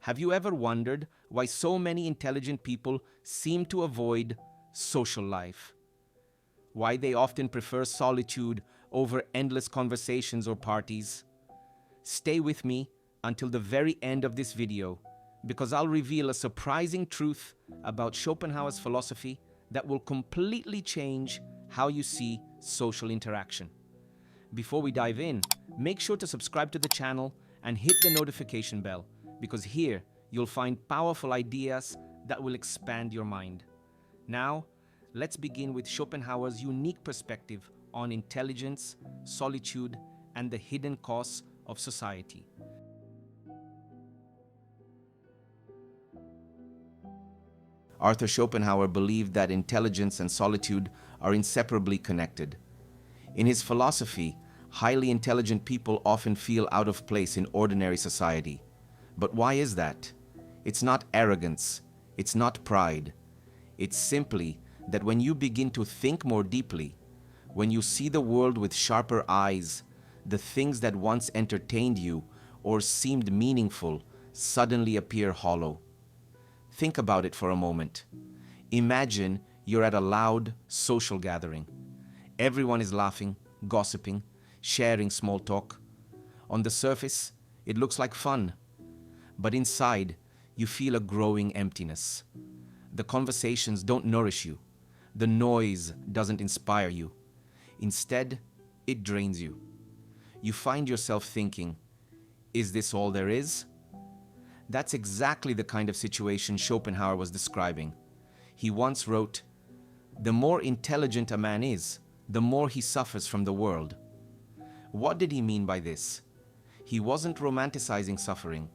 Have you ever wondered why so many intelligent people seem to avoid social life? Why they often prefer solitude over endless conversations or parties? Stay with me until the very end of this video, because I'll reveal a surprising truth about Schopenhauer's philosophy that will completely change how you see social interaction. Before we dive in, make sure to subscribe to the channel and hit the notification bell, because here you'll find powerful ideas that will expand your mind. Now, let's begin with Schopenhauer's unique perspective on intelligence, solitude, and the hidden costs of society. Arthur Schopenhauer believed that intelligence and solitude are inseparably connected. In his philosophy, highly intelligent people often feel out of place in ordinary society. But why is that? It's not arrogance, it's not pride. It's simply that when you begin to think more deeply, when you see the world with sharper eyes, the things that once entertained you or seemed meaningful suddenly appear hollow. Think about it for a moment. Imagine you're at a loud social gathering. Everyone is laughing, gossiping, sharing small talk. On the surface, it looks like fun. But inside, you feel a growing emptiness. The conversations don't nourish you. The noise doesn't inspire you. Instead, it drains you. You find yourself thinking, is this all there is? That's exactly the kind of situation Schopenhauer was describing. He once wrote, "The more intelligent a man is, the more he suffers from the world." What did he mean by this? He wasn't romanticizing suffering.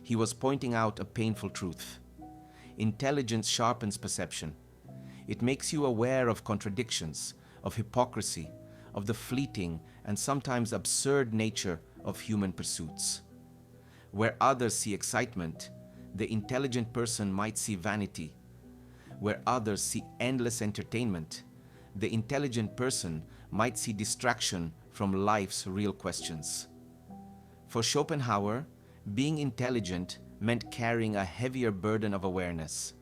He was pointing out a painful truth. Intelligence sharpens perception. It makes you aware of contradictions, of hypocrisy, of the fleeting and sometimes absurd nature of human pursuits. Where others see excitement, the intelligent person might see vanity. Where others see endless entertainment, the intelligent person might see distraction from life's real questions. For Schopenhauer, being intelligent meant carrying a heavier burden of awareness.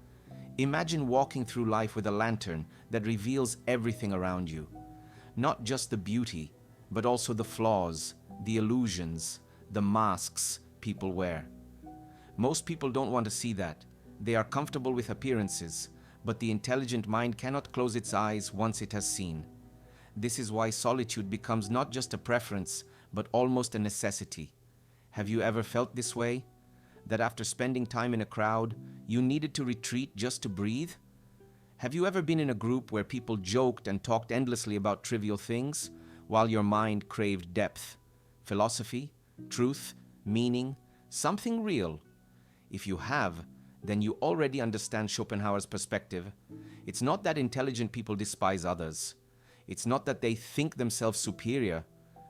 Imagine walking through life with a lantern that reveals everything around you. Not just the beauty, but also the flaws, the illusions, the masks people wear. Most people don't want to see that. They are comfortable with appearances, but the intelligent mind cannot close its eyes once it has seen. This is why solitude becomes not just a preference, but almost a necessity. Have you ever felt this way? That after spending time in a crowd, you needed to retreat just to breathe? Have you ever been in a group where people joked and talked endlessly about trivial things, while your mind craved depth, philosophy, truth, meaning, something real? If you have, then you already understand Schopenhauer's perspective. It's not that intelligent people despise others. It's not that they think themselves superior.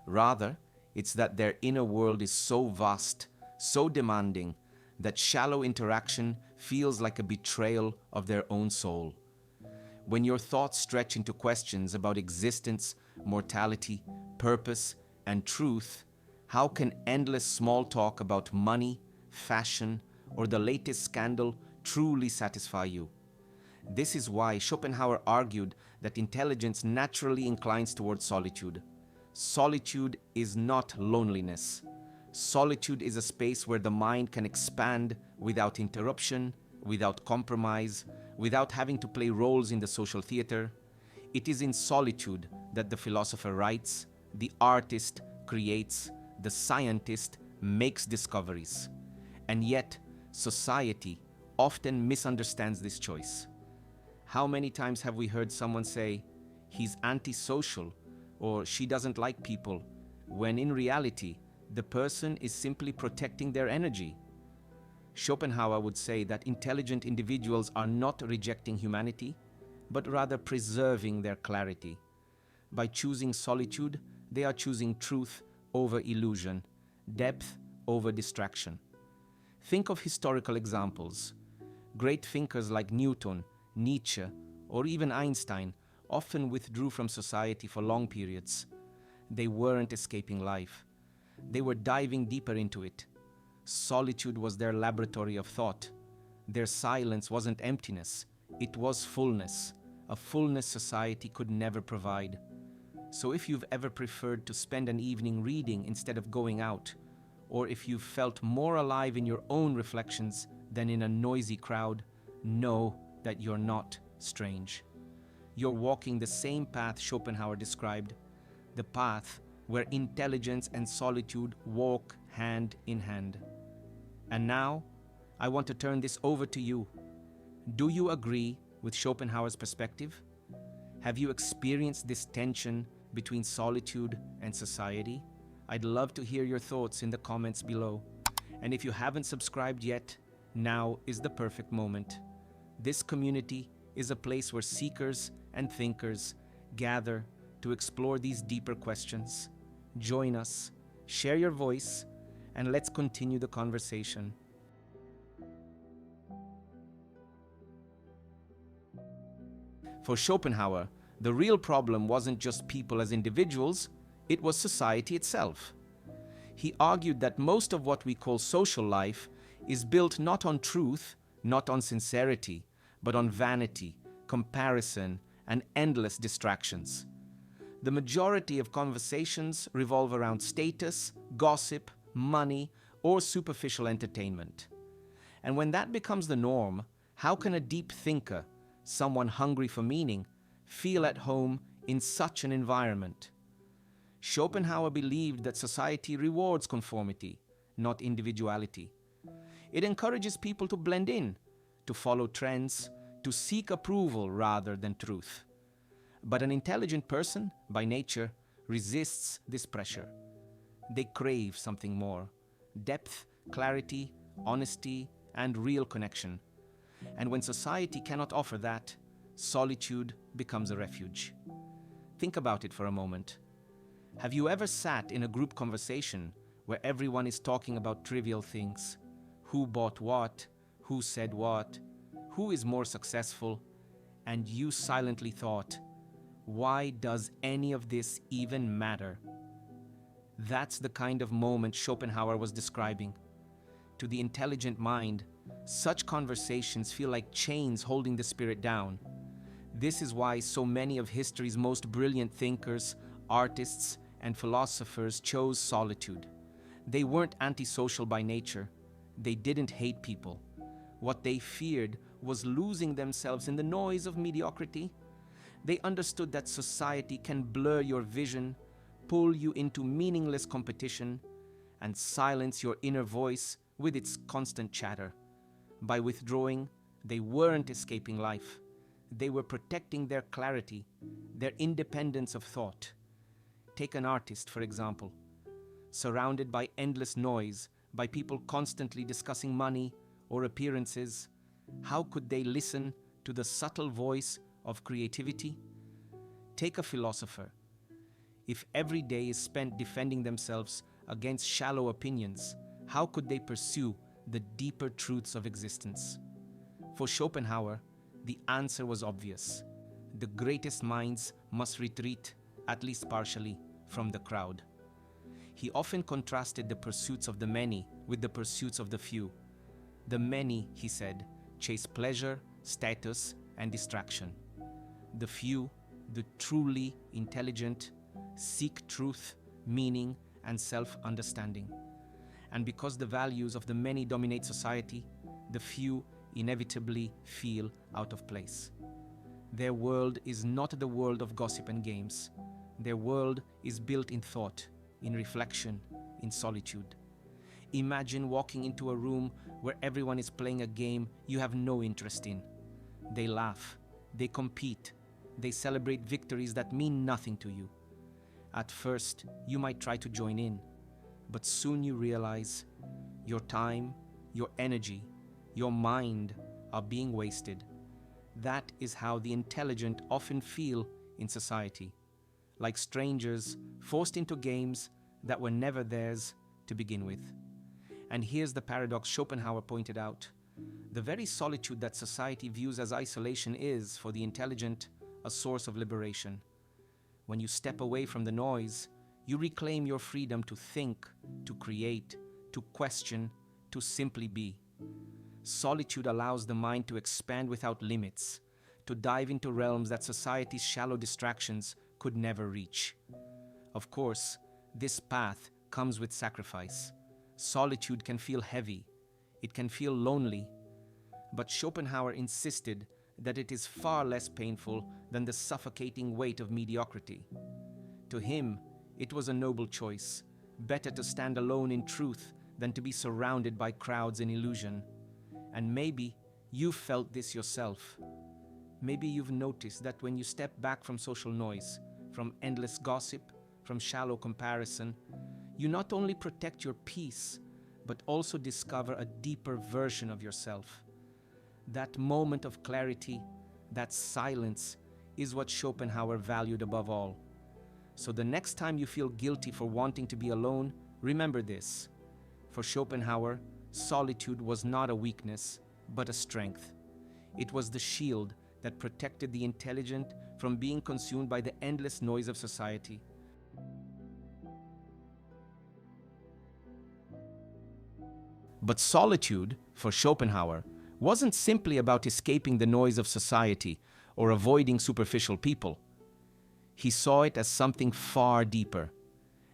Rather, it's that their inner world is so vast, so demanding, that shallow interaction feels like a betrayal of their own soul. When your thoughts stretch into questions about existence, mortality, purpose, and truth, how can endless small talk about money, fashion, or the latest scandal truly satisfy you? This is why Schopenhauer argued that intelligence naturally inclines towards solitude. Solitude is not loneliness. Solitude is a space where the mind can expand without interruption, without compromise, without having to play roles in the social theater. It is in solitude that the philosopher writes, the artist creates, the scientist makes discoveries. And yet, society often misunderstands this choice. How many times have we heard someone say, he's antisocial, or she doesn't like people, when in reality, the person is simply protecting their energy? Schopenhauer would say that intelligent individuals are not rejecting humanity, but rather preserving their clarity. By choosing solitude, they are choosing truth over illusion, depth over distraction. Think of historical examples. Great thinkers like Newton, Nietzsche, or even Einstein often withdrew from society for long periods. They weren't escaping life. They were diving deeper into it. Solitude was their laboratory of thought. Their silence wasn't emptiness, it was fullness, a fullness society could never provide. So if you've ever preferred to spend an evening reading instead of going out, or if you've felt more alive in your own reflections than in a noisy crowd, know that you're not strange. You're walking the same path Schopenhauer described, the path where intelligence and solitude walk hand in hand. And now, I want to turn this over to you. Do you agree with Schopenhauer's perspective? Have you experienced this tension between solitude and society? I'd love to hear your thoughts in the comments below. And if you haven't subscribed yet, now is the perfect moment. This community is a place where seekers and thinkers gather to explore these deeper questions. Join us, share your voice, and let's continue the conversation. For Schopenhauer, the real problem wasn't just people as individuals, it was society itself. He argued that most of what we call social life is built not on truth, not on sincerity, but on vanity, comparison, and endless distractions. The majority of conversations revolve around status, gossip, money, or superficial entertainment. And when that becomes the norm, how can a deep thinker, someone hungry for meaning, feel at home in such an environment? Schopenhauer believed that society rewards conformity, not individuality. It encourages people to blend in, to follow trends, to seek approval rather than truth. But an intelligent person, by nature, resists this pressure. They crave something more: depth, clarity, honesty, and real connection. And when society cannot offer that, solitude becomes a refuge. Think about it for a moment. Have you ever sat in a group conversation where everyone is talking about trivial things? Who bought what? Who said what? Who is more successful? And you silently thought, why does any of this even matter? That's the kind of moment Schopenhauer was describing. To the intelligent mind, such conversations feel like chains holding the spirit down. This is why so many of history's most brilliant thinkers, artists, and philosophers chose solitude. They weren't antisocial by nature. They didn't hate people. What they feared was losing themselves in the noise of mediocrity. They understood that society can blur your vision, pull you into meaningless competition, and silence your inner voice with its constant chatter. By withdrawing, they weren't escaping life. They were protecting their clarity, their independence of thought. Take an artist, for example. Surrounded by endless noise, by people constantly discussing money or appearances, how could they listen to the subtle voice of creativity? Take a philosopher. If every day is spent defending themselves against shallow opinions, how could they pursue the deeper truths of existence? For Schopenhauer, the answer was obvious. The greatest minds must retreat, at least partially, from the crowd. He often contrasted the pursuits of the many with the pursuits of the few. The many, he said, chase pleasure, status, and distraction. The few, the truly intelligent, seek truth, meaning, and self-understanding. And because the values of the many dominate society, the few inevitably feel out of place. Their world is not the world of gossip and games. Their world is built in thought, in reflection, in solitude. Imagine walking into a room where everyone is playing a game you have no interest in. They laugh, they compete, they celebrate victories that mean nothing to you. At first, you might try to join in, but soon you realize your time, your energy, your mind are being wasted. That is how the intelligent often feel in society, like strangers forced into games that were never theirs to begin with. And here's the paradox Schopenhauer pointed out. The very solitude that society views as isolation is, for the intelligent, a source of liberation. When you step away from the noise, you reclaim your freedom to think, to create, to question, to simply be. Solitude allows the mind to expand without limits, to dive into realms that society's shallow distractions could never reach. Of course, this path comes with sacrifice. Solitude can feel heavy, it can feel lonely, but Schopenhauer insisted that it is far less painful than the suffocating weight of mediocrity. To him, it was a noble choice, better to stand alone in truth than to be surrounded by crowds in illusion. And maybe you've felt this yourself. Maybe you've noticed that when you step back from social noise, from endless gossip, from shallow comparison, you not only protect your peace, but also discover a deeper version of yourself. That moment of clarity, that silence, is what Schopenhauer valued above all. So the next time you feel guilty for wanting to be alone, remember this. For Schopenhauer, solitude was not a weakness, but a strength. It was the shield that protected the intelligent from being consumed by the endless noise of society. But solitude, for Schopenhauer, wasn't simply about escaping the noise of society or avoiding superficial people. He saw it as something far deeper,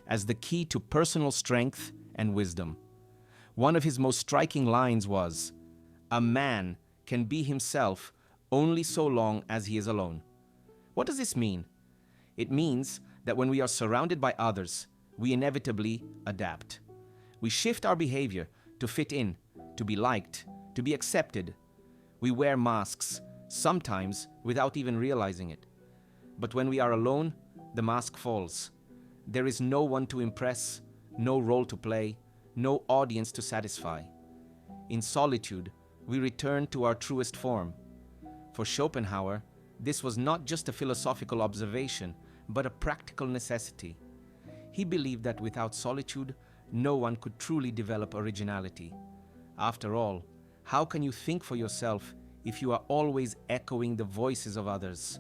as the key to personal strength and wisdom. One of his most striking lines was, "A man can be himself only so long as he is alone." What does this mean? It means that when we are surrounded by others, we inevitably adapt. We shift our behavior to fit in, to be liked, to be accepted. We wear masks, sometimes without even realizing it. But when we are alone, the mask falls. There is no one to impress, no role to play, no audience to satisfy. In solitude, we return to our truest form. For Schopenhauer, this was not just a philosophical observation, but a practical necessity. He believed that without solitude, no one could truly develop originality. After all, how can you think for yourself if you are always echoing the voices of others?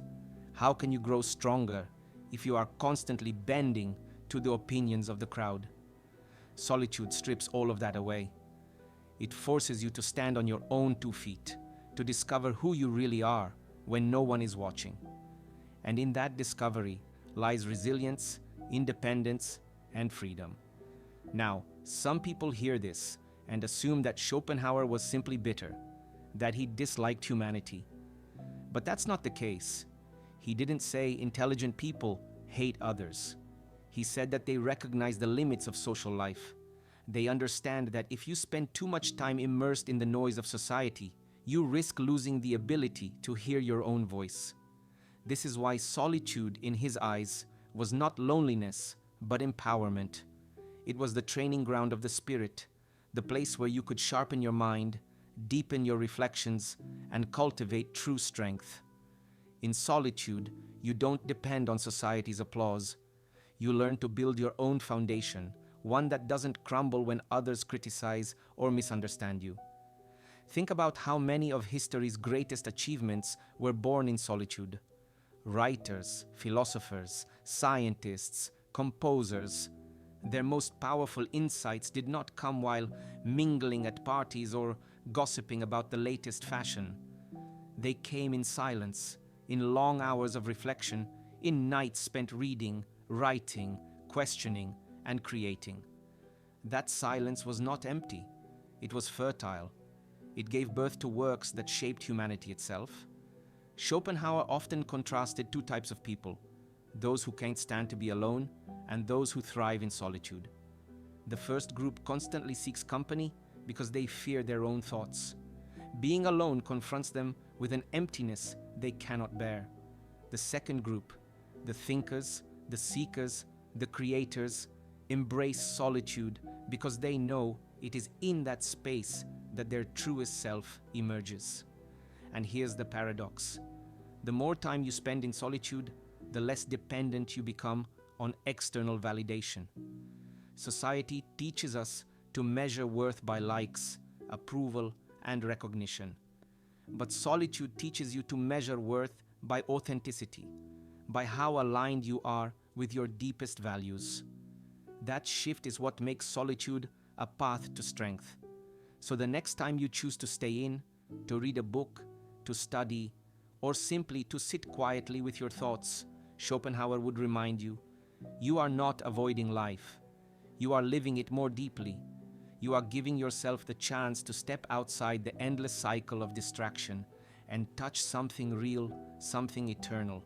How can you grow stronger if you are constantly bending to the opinions of the crowd? Solitude strips all of that away. It forces you to stand on your own 2 feet, to discover who you really are when no one is watching. And in that discovery lies resilience, independence, and freedom. Now, some people hear this and assume that Schopenhauer was simply bitter, that he disliked humanity. But that's not the case. He didn't say intelligent people hate others. He said that they recognize the limits of social life. They understand that if you spend too much time immersed in the noise of society, you risk losing the ability to hear your own voice. This is why solitude, in his eyes, was not loneliness, but empowerment. It was the training ground of the spirit, the place where you could sharpen your mind, deepen your reflections, and cultivate true strength. In solitude, you don't depend on society's applause. You learn to build your own foundation, one that doesn't crumble when others criticize or misunderstand you. Think about how many of history's greatest achievements were born in solitude. Writers, philosophers, scientists, composers. Their most powerful insights did not come while mingling at parties or gossiping about the latest fashion. They came in silence, in long hours of reflection, in nights spent reading, writing, questioning, and creating. That silence was not empty. It was fertile. It gave birth to works that shaped humanity itself. Schopenhauer often contrasted 2 types of people: those who can't stand to be alone and those who thrive in solitude. The first group constantly seeks company because they fear their own thoughts. Being alone confronts them with an emptiness they cannot bear. The second group, the thinkers, the seekers, the creators, embrace solitude because they know it is in that space that their truest self emerges. And here's the paradox. The more time you spend in solitude, the less dependent you become on external validation. Society teaches us to measure worth by likes, approval, and recognition. But solitude teaches you to measure worth by authenticity, by how aligned you are with your deepest values. That shift is what makes solitude a path to strength. So the next time you choose to stay in, to read a book, to study, or simply to sit quietly with your thoughts, Schopenhauer would remind you, you are not avoiding life. You are living it more deeply. You are giving yourself the chance to step outside the endless cycle of distraction and touch something real, something eternal.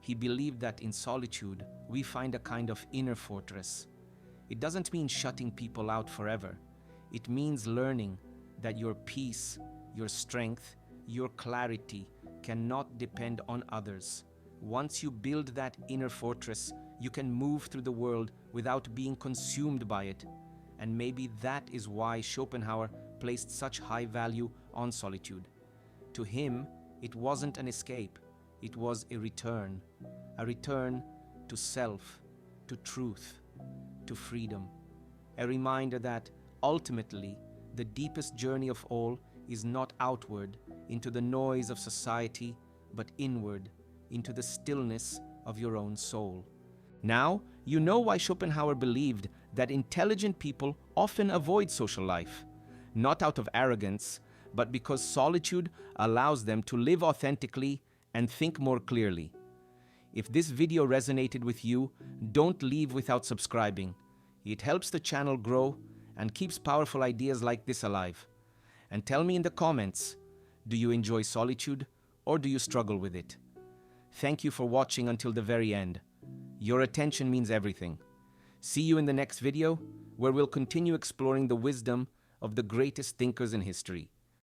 He believed that in solitude, we find a kind of inner fortress. It doesn't mean shutting people out forever. It means learning that your peace, your strength, your clarity cannot depend on others. Once you build that inner fortress, you can move through the world without being consumed by it. And maybe that is why Schopenhauer placed such high value on solitude. To him, it wasn't an escape, it was a return to self, to truth, to freedom. A reminder that, ultimately, the deepest journey of all is not outward, into the noise of society, but inward, into the stillness of your own soul. Now, you know why Schopenhauer believed that intelligent people often avoid social life, not out of arrogance, but because solitude allows them to live authentically and think more clearly. If this video resonated with you, don't leave without subscribing. It helps the channel grow and keeps powerful ideas like this alive. And tell me in the comments, do you enjoy solitude or do you struggle with it? Thank you for watching until the very end. Your attention means everything. See you in the next video, where we'll continue exploring the wisdom of the greatest thinkers in history.